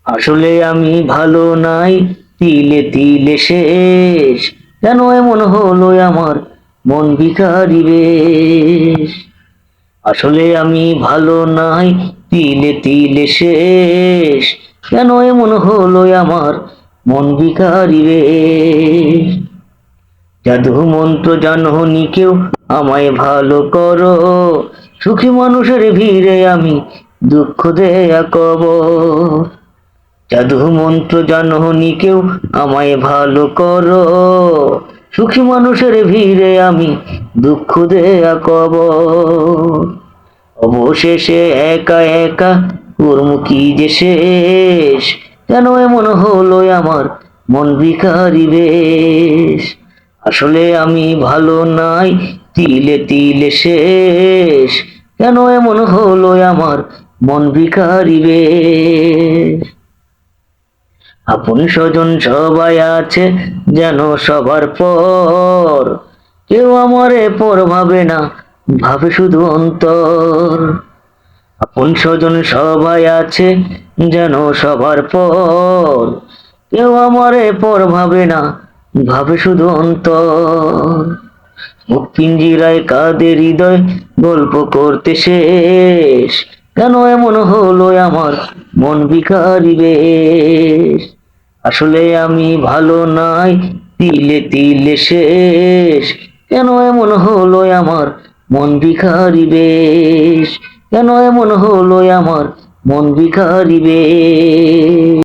আসলে আমি ভালো নাই, তিলে তিলে শেষ। কেন এমন হলো আমার, মন ভিখারি বেশ। আসলে আমি ভালো নাই, তিলে তিলে শেষ। কেন এমন হলো আমার, মন ভিখারি বেশ। জাদু মন্ত্র জানো নি কেউ, আমায় ভালো করো। সুখী মানুষের ভিড়ে আমি দুঃখ দেয়া কবর। জাদু মন্ত্র জানো নি কেউ, আমায় ভালো করো। সুখী মানুষের ভিড়ে আমি দুঃখ দেয়া কবর। অবশেষে একা একা কর্ম কি যে শেষ। কেন এমন হলো আমার, মন ভিখারি বেশ। আসলে আমি ভালো নাই, তিলে তিলে শেষ। কেন এমন হলো আমার, মন ভিখারি বেশ। আপন স্বজন সবাই আছে যেন সবার পর, কেউ আমারে পর ভাবে না, ভাবে শুধু অন্তর। আপন স্বজন সবাই আছে যেন সবার পর, কেউ আমারে পর ভাবে না, ভাবে শুধু অন্তর। মুখ পিঞ্জিরায় কাঁদে হৃদয়, গল্প করতে শেষ। কেন এমন হলো আমার, মন ভিখারি বেশ। আসলে আমি ভালো নাই, তিলে তিলে শেষ। কেন এমন হলো আমার, মন ভিখারি বেশ। কেন এমন হলো আমার, মন ভিখারি বেশ।